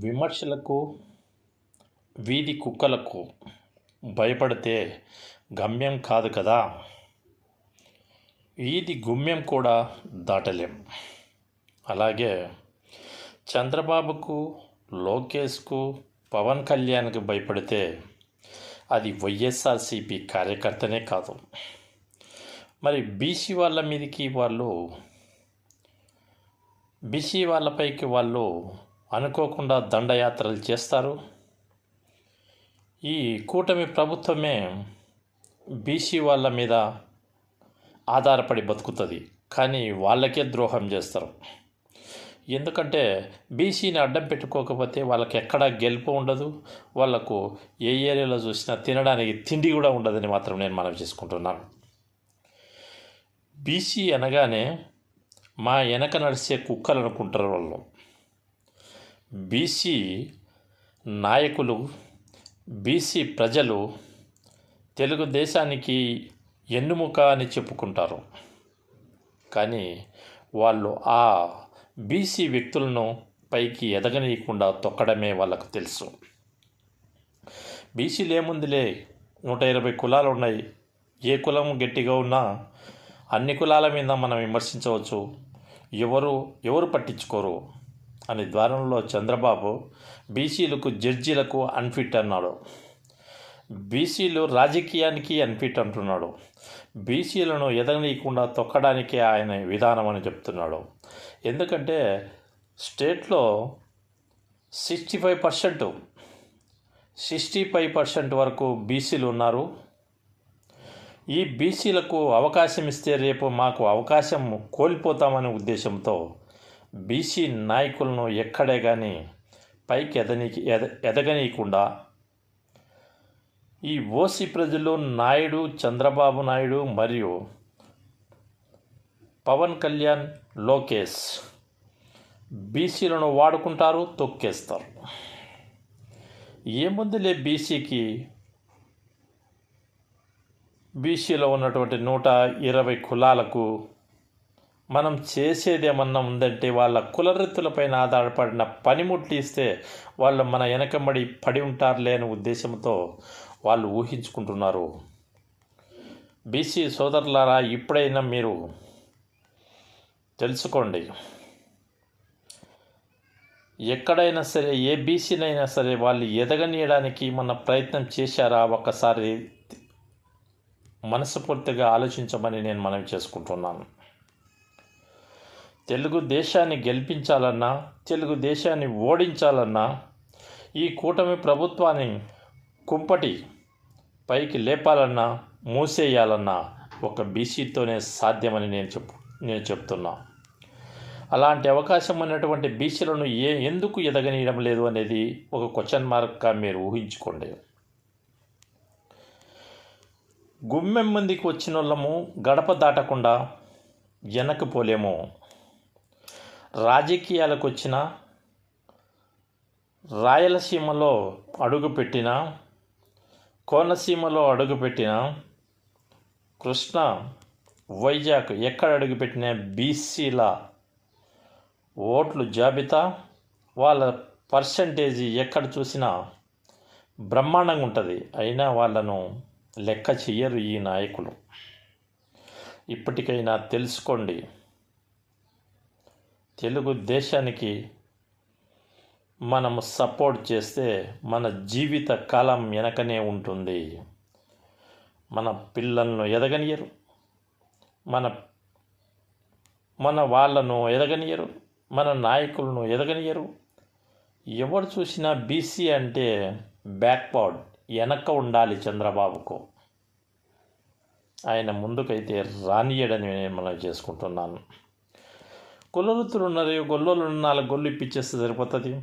విమర్శలకు, వీధి కుక్కలకు భయపడితే గమ్యం కాదు కదా, వీధి గుమ్యం కూడా దాటలేం. అలాగే చంద్రబాబుకు, లోకేష్కు, పవన్ కళ్యాణ్కి భయపడితే అది వైఎస్ఆర్సీపీ కార్యకర్తనే కాదు. మరి బీసీ వాళ్ళపైకి వాళ్ళు అనుకోకుండా దండయాత్రలు చేస్తారు. ఈ కూటమి ప్రభుత్వమే బీసీ వాళ్ళ మీద ఆధారపడి బతుకుతుంది, కానీ వాళ్ళకే ద్రోహం చేస్తారు. ఎందుకంటే బీసీని అడ్డం పెట్టుకోకపోతే వాళ్ళకి ఎక్కడా గెలుపు ఉండదు, వాళ్ళకు ఏ ఏరియాలో చూసినా తినడానికి తిండి కూడా ఉండదని మాత్రం నేను మనవి చేసుకుంటున్నాను. బీసీ అనగానే మా వెనక నడిచే కుక్కలు అనుకుంటారు వాళ్ళు. బీసీ నాయకులు, బీసీ ప్రజలు తెలుగుదేశానికి ఎన్నుముక అని చెప్పుకుంటారు, కానీ వాళ్ళు ఆ బీసీ వ్యక్తులను పైకి ఎదగనీయకుండా తొక్కడమే వాళ్ళకు తెలుసు. బీసీలు ఏముందిలే, 120 కులాలు ఉన్నాయి, ఏ కులం గట్టిగా ఉన్నా అన్ని కులాల మీద మనం విమర్శించవచ్చు, ఎవరు పట్టించుకోరు అనే ద్వారంలో చంద్రబాబు బీసీలకు, జడ్జీలకు అన్ఫిట్ అన్నాడు. బీసీలు రాజకీయానికి అన్ఫిట్ అంటున్నాడు. బీసీలను ఎదగనీయకుండా తొక్కడానికే ఆయన విధానం అని చెప్తున్నాడు. ఎందుకంటే స్టేట్లో 65% వరకు బీసీలు ఉన్నారు. ఈ బీసీలకు అవకాశం ఇస్తే రేపు మాకు అవకాశం కోల్పోతామనే ఉద్దేశంతో బీసీ నాయకులను ఎక్కడే కానీ పైకి ఎదగనీయకుండా ఈ ఓసీ ప్రజలు నాయుడు, చంద్రబాబు నాయుడు మరియు పవన్ కళ్యాణ్, లోకేష్ బీసీలను వాడుకుంటారు, తొక్కేస్తారు. ఏముందిలే, బీసీలో ఉన్నటువంటి 120 కులాలకు మనం చేసేదేమన్నా ఉందంటే వాళ్ళ కులవృత్తులపైన ఆధారపడిన పనిముట్లు ఇస్తే వాళ్ళు మన వెనకబడి పడి ఉంటారులే అనే ఉద్దేశంతో వాళ్ళు ఊహించుకుంటున్నారు. బీసీ సోదరులారా, ఇప్పుడైనా మీరు తెలుసుకోండి. ఎక్కడైనా సరే, ఏ బీసీనైనా సరే వాళ్ళు ఎదగనీయడానికి మన ప్రయత్నం చేశారా, ఒక్కసారి మనస్ఫూర్తిగా ఆలోచించమని నేను మనవి చేసుకుంటున్నాను. తెలుగుదేశాన్ని గెలిపించాలన్నా, తెలుగుదేశాన్ని ఓడించాలన్నా, ఈ కూటమి ప్రభుత్వాన్ని కుంపటి పైకి లేపాలన్నా, మూసేయాలన్నా ఒక బీసీతోనే సాధ్యమని నేను చెప్తున్నా. అలాంటి అవకాశం ఉన్నటువంటి బీసీలను ఎందుకు ఎదగనీయడం లేదు అనేది ఒక క్వశ్చన్ మార్క్గా మీరు ఊహించుకోండి. గుమ్మెం మందికి వచ్చిన వాళ్ళము గడప దాటకుండా వెనక్కి పోలేము. రాజకీయాలకు వచ్చిన, రాయలసీమలో అడుగుపెట్టిన, కోనసీమలో అడుగుపెట్టిన, కృష్ణ, వైజాగ్ ఎక్కడ అడుగుపెట్టిన బీసీల ఓట్లు జాబితా, వాళ్ళ పర్సంటేజీ ఎక్కడ చూసినా బ్రహ్మాండంగా ఉంటుంది. అయినా వాళ్ళను లెక్క చెయ్యరు ఈ నాయకులు. ఇప్పటికైనా తెలుసుకోండి, తెలుగుదేశానికి మనము సపోర్ట్ చేస్తే మన జీవిత కాలం వెనకనే ఉంటుంది. మన పిల్లలను ఎదగనియరు, మన వాళ్ళను ఎదగనియరు, మన నాయకులను ఎదగనియరు. ఎవరు చూసినా బీసీ అంటే బ్యాక్వర్డ్, వెనక ఉండాలి చంద్రబాబుకు. ఆయన ముందుకైతే రానియడని నేను మనం చేసుకుంటున్నాను. కులవృత్తులు ఉన్నారు, గొల్లోళ్ళు 4 గొల్లు ఇప్పించేస్తే సరిపోతుంది.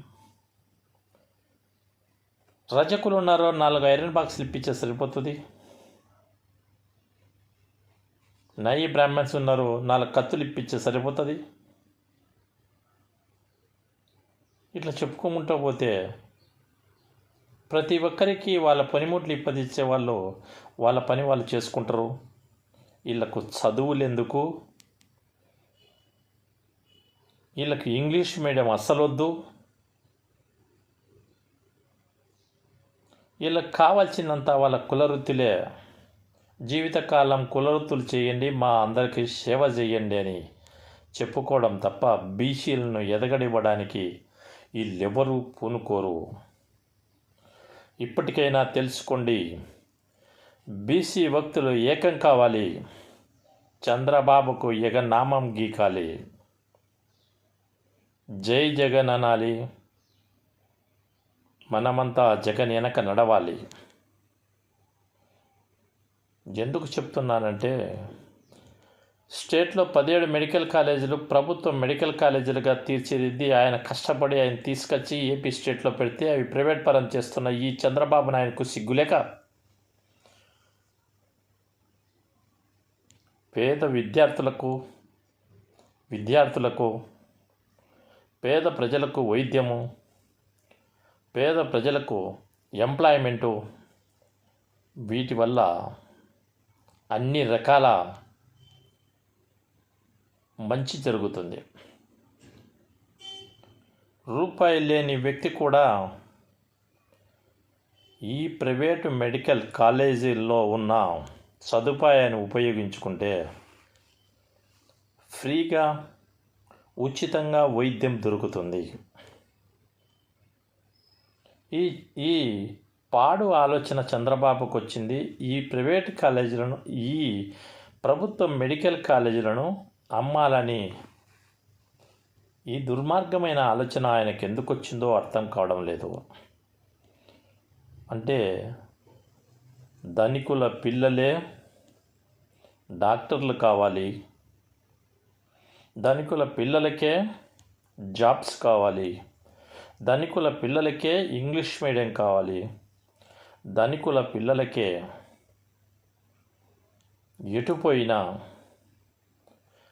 రజకులు ఉన్నారు, 4 ఐరన్ బాక్సులు ఇప్పించేస్తే సరిపోతుంది. నయి బ్రాహ్మణ్స్ ఉన్నారు, 4 కత్తులు ఇప్పించే సరిపోతుంది. ఇట్లా చెప్పుకోముంటూ పోతే ప్రతి ఒక్కరికి వాళ్ళ పనిముట్లు ఇప్పదిచ్చే వాళ్ళు వాళ్ళ పని వాళ్ళు చేసుకుంటారు. వీళ్ళకు చదువులు ఎందుకు, వీళ్ళకి ఇంగ్లీష్ మీడియం అస్సలు వద్దు. వీళ్ళకి కావాల్సినంత వాళ్ళ కులవృత్తులే, జీవితకాలం కులవృత్తులు చేయండి, మా అందరికీ సేవ చేయండి అని చెప్పుకోవడం తప్ప బీసీలను ఎదగనివ్వడానికి వీళ్ళెవరూ పూనుకోరు. ఇప్పటికైనా తెలుసుకోండి, బీసీ వ్యక్తులు ఏకం కావాలి, చంద్రబాబుకు ఎగనామం గీకాలి, జై జగన్ అనాలి, మనమంతా జగన్ వెనక నడవాలి. ఎందుకు చెప్తున్నానంటే, స్టేట్లో 17 మెడికల్ కాలేజీలు ప్రభుత్వ మెడికల్ కాలేజీలుగా తీర్చిదిద్ది ఆయన కష్టపడి ఆయన తీసుకొచ్చి ఏపీ స్టేట్లో పెడితే అవి ప్రైవేట్ పరం చేస్తున్న ఈ చంద్రబాబు నాయుడుకు సిగ్గులేక పేద విద్యార్థులకు పేద ప్రజలకు వైద్యము, పేద ప్రజలకు ఎంప్లాయ్మెంటు, వీటి వల్ల అన్ని రకాల మంచి జరుగుతుంది. రూపాయి లేని వ్యక్తి కూడా ఈ ప్రైవేటు మెడికల్ కాలేజీల్లో ఉన్న సదుపాయాన్ని ఉపయోగించుకుంటే ఫ్రీగా ఉచితంగా వైద్యం దొరుకుతుంది. ఈ పాడు ఆలోచన చంద్రబాబుకు వచ్చింది. ఈ ప్రైవేట్ కాలేజీలను, ఈ ప్రభుత్వ మెడికల్ కాలేజీలను అమ్మాలని ఈ దుర్మార్గమైన ఆలోచన ఆయనకు ఎందుకు వచ్చిందో అర్థం కావడం లేదు. అంటే ధనికుల పిల్లలే డాక్టర్లు కావాలి, ధనికుల పిల్లలకే జాబ్స్ కావాలి, ధనికుల పిల్లలకే ఇంగ్లీష్ మీడియం కావాలి, ధనికుల పిల్లలకే ఎటుపోయినా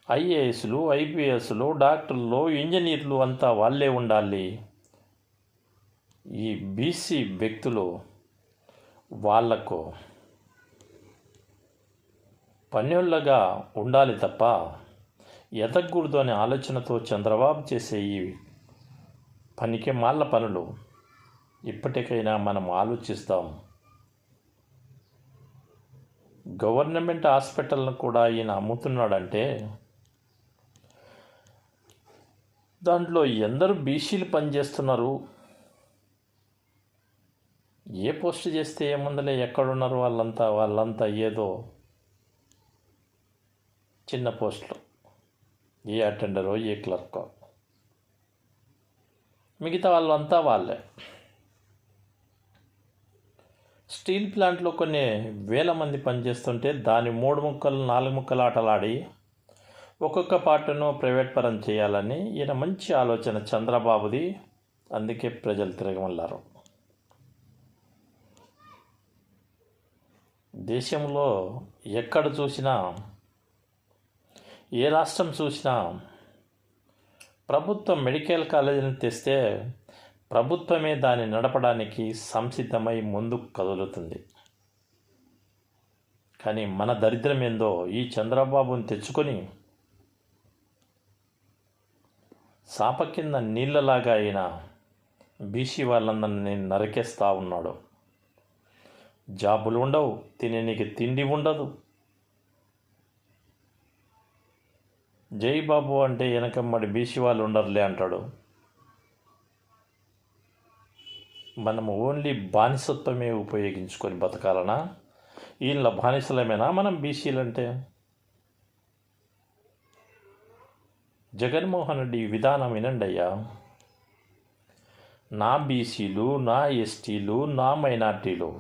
ఐఏఎస్లు, ఐపీఎస్లు, డాక్టర్లు, ఇంజనీర్లు అంతా వాళ్ళే ఉండాలి. ఈ బీసీ వ్యక్తులు వాళ్లకు పన్నులుగా ఉండాలి తప్ప ఎదగకూడదు అనే ఆలోచనతో చంద్రబాబు చేసే ఈ పనికి మాళ్ళ పనులు ఇప్పటికైనా మనం ఆలోచిస్తాం. గవర్నమెంట్ హాస్పిటల్ను కూడా ఈయన అమ్ముతున్నాడంటే దాంట్లో ఎందరు బీసీలు పనిచేస్తున్నారు? ఏ పోస్ట్ చేస్తే ఏముందలే, ఎక్కడున్నారు వాళ్ళంతా ఏదో చిన్న పోస్టులు, ఏ అటెండరో ఏ క్లర్కో, మిగతా వాళ్ళంతా వాళ్ళే. స్టీల్ ప్లాంట్లో కొన్ని వేల మంది పనిచేస్తుంటే దాని 3 ముక్కలు 4 ముక్కలు ఆటలాడి ఒక్కొక్క పార్ట్ను ప్రైవేట్ పరం చేయాలని ఈయన మంచి ఆలోచన చంద్రబాబుది. అందుకే ప్రజలు తిరగమల్లారు. దేశంలో ఎక్కడ చూసినా, ఏ రాష్ట్రం చూసినా ప్రభుత్వ మెడికల్ కాలేజీని తెస్తే ప్రభుత్వమే దాన్ని నడపడానికి సంసిద్ధమై ముందుకు కదులుతుంది. కానీ మన దరిద్రం ఏందో, ఈ చంద్రబాబుని తెచ్చుకొని సాప కింద నీళ్ళలాగా అయిన బీసీ వాళ్ళందరినీ నరికేస్తూ ఉన్నాడు. జాబులు ఉండవు, తిననీకి తిండి ఉండదు. జై బాబు అంటే వెనకమ్మడి బీసీ వాళ్ళు ఉండరులే అంటాడు. మనము ఓన్లీ బానిసత్వమే ఉపయోగించుకొని బతకాలనా? వీళ్ళ బానిసలమేనా మనం బీసీలంటే? జగన్మోహన్ రెడ్డి విధానం వినండి అయ్యా. నా బీసీలు, నా ఎస్టీలు, నా మైనార్టీలు,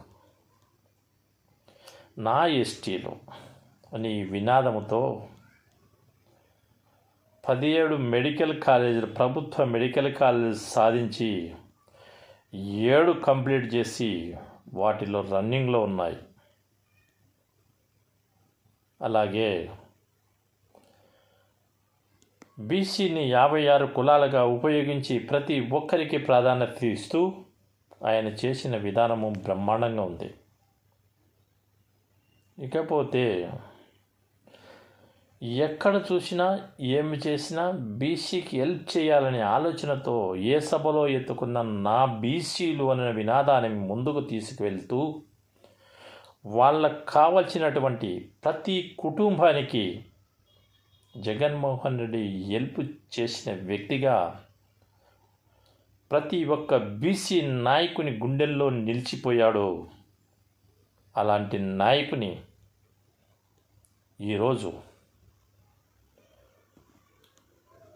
నా ఎస్టీలు అని వినాదముతో 17 మెడికల్ కాలేజీలు, ప్రభుత్వ మెడికల్ కాలేజీలు సాధించి 7 కంప్లీట్ చేసి వాటిలో రన్నింగ్లో ఉన్నాయి. అలాగే బీసీని 56 కులాలుగా ఉపయోగించి ప్రతి ఒక్కరికి ప్రాధాన్యత ఇస్తూ ఆయన చేసిన విధానము బ్రహ్మాండంగా ఉంది. ఇకపోతే ఎక్కడ చూసినా ఏమి చేసినా బీసీకి హెల్ప్ చేయాలనే ఆలోచనతో ఏ సభలో ఎత్తుకున్న నా బీసీలు అనే వినాదాన్ని ముందుకు తీసుకువెళ్తూ వాళ్ళకు కావలసినటువంటి ప్రతి కుటుంబానికి జగన్మోహన్ రెడ్డి హెల్ప్ చేసిన వ్యక్తిగా ప్రతి ఒక్క బీసీ నాయకుని గుండెల్లో నిలిచిపోయాడు. అలాంటి నాయకుని ఈరోజు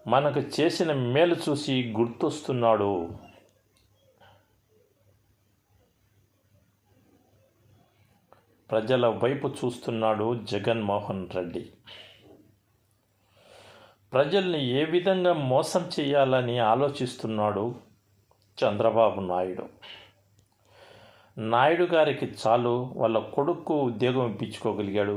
మనకు చేసిన మేలు చూసి గుర్తొస్తున్నాడు. ప్రజల వైపు చూస్తున్నాడు జగన్మోహన్ రెడ్డి. ప్రజల్ని ఏ విధంగా మోసం చేయాలని ఆలోచిస్తున్నాడు చంద్రబాబు నాయుడు. నాయుడు గారికి చాలు వాళ్ళ కొడుకు ఉద్యోగం ఇప్పించుకోగలిగాడు,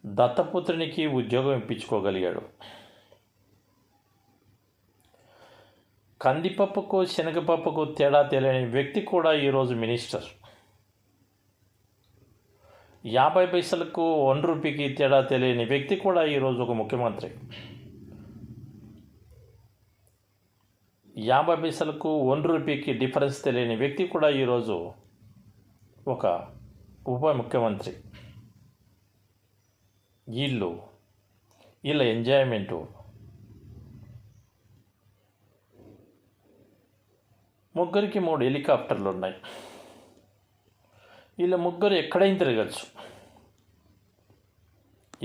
దత్తపుత్రునికి ఉద్యోగం ఇప్పించుకోగలిగాడు. కందిపప్పుకు శనగపప్పుకు తేడా తెలియని వ్యక్తి కూడా ఈరోజు మినిస్టర్. 50 పైసలకు 1 రూపాయికి తేడా తెలియని వ్యక్తి కూడా ఈరోజు ఒక ముఖ్యమంత్రి. 50 పైసలకు 1 రూపాయికి డిఫరెన్స్ తెలియని వ్యక్తి కూడా ఈరోజు ఒక ఉప ముఖ్యమంత్రి. వీళ్ళ ఎంజాయ్మెంటు ముగ్గురికి 3 హెలికాప్టర్లు ఉన్నాయి. వీళ్ళ ముగ్గురు ఎక్కడైనా తిరగచ్చు,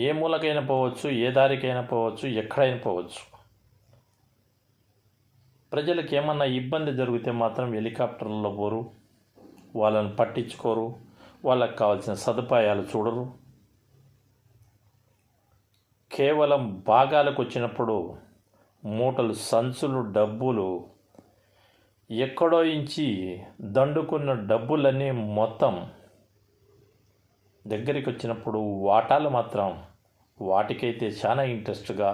ఏ మూలకైనా పోవచ్చు, ఏ దారికైనా పోవచ్చు, ఎక్కడైనా పోవచ్చు. ప్రజలకు ఏమన్నా ఇబ్బంది జరిగితే మాత్రం హెలికాప్టర్లలో పోరు, వాళ్ళని పట్టించుకోరు, వాళ్ళకు కావాల్సిన సదుపాయాలు చూడరు. కేవలం భాగాలకు వచ్చినప్పుడు మూటలు సంచులు డబ్బులు ఎక్కడో ఇంచి దండుకున్న డబ్బులన్నీ మొత్తం దగ్గరికి వచ్చినప్పుడు వాటాలు మాత్రం వాటికైతే చాలా ఇంట్రెస్ట్గా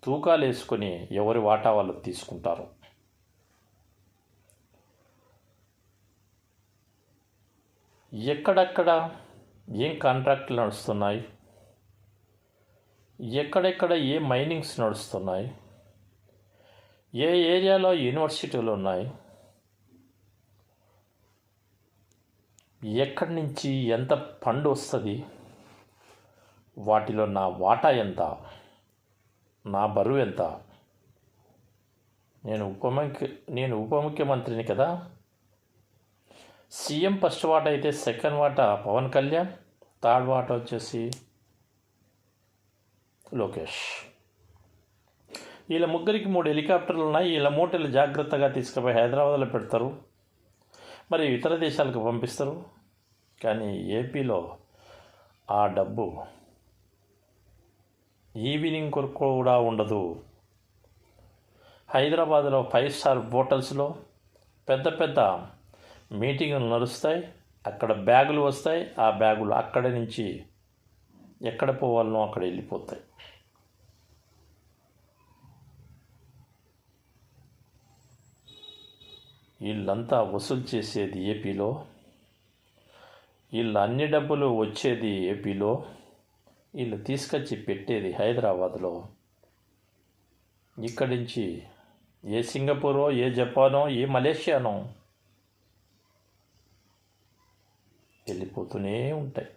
తూకాలు వేసుకొని ఎవరి వాటా వాళ్ళు తీసుకుంటారు. ఎక్కడెక్కడ ఏం కాంట్రాక్టులు నడుస్తున్నాయి, ఎక్కడెక్కడ ఏ మైనింగ్స్ నడుస్తున్నాయి, ఏ ఏరియాలో యూనివర్సిటీలు ఉన్నాయి, ఎక్కడి నుంచి ఎంత ఫండ్ వస్తుంది, వాటిలో నా వాటా ఎంత, నా బరువు ఎంత. నేను ఉప ముఖ్యమంత్రిని కదా. సీఎం ఫస్ట్ వాటా అయితే సెకండ్ వాటా పవన్ కళ్యాణ్, థర్డ్ వాటా వచ్చేసి లోకేష్. వీళ్ళ ముగ్గురికి 3 హెలికాప్టర్లు ఉన్నాయి. వీళ్ళ మూటలు జాగ్రత్తగా తీసుకుపోయి హైదరాబాద్లో పెడతారు, మరి ఇతర దేశాలకు పంపిస్తారు. కానీ ఏపీలో ఆ డబ్బు ఈవినింగ్ కొరకు కూడా ఉండదు. హైదరాబాద్లో 5 స్టార్ హోటల్స్లో పెద్ద పెద్ద మీటింగులు నడుస్తాయి, అక్కడ బ్యాగులు వస్తాయి. ఆ బ్యాగులు అక్కడి నుంచి ఎక్కడ పోవాలనో అక్కడ వెళ్ళిపోతాయి. వీళ్ళంతా వసూలు చేసేది ఏపీలో, వీళ్ళు అన్ని డబ్బులు వచ్చేది ఏపీలో, వీళ్ళు తీసుకొచ్చి పెట్టేది హైదరాబాద్లో. ఇక్కడి నుంచి ఏ సింగపూరో, ఏ జపానో, ఏ మలేషియానో వెళ్ళిపోతూనే ఉంటాయి.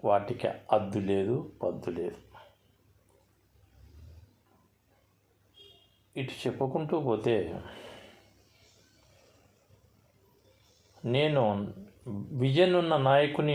వాటికి అద్దు లేదు, పద్దు లేదు. ఇటు చెప్పుకుంటూ పోతే నేను విజన్ ఉన్న నాయకుని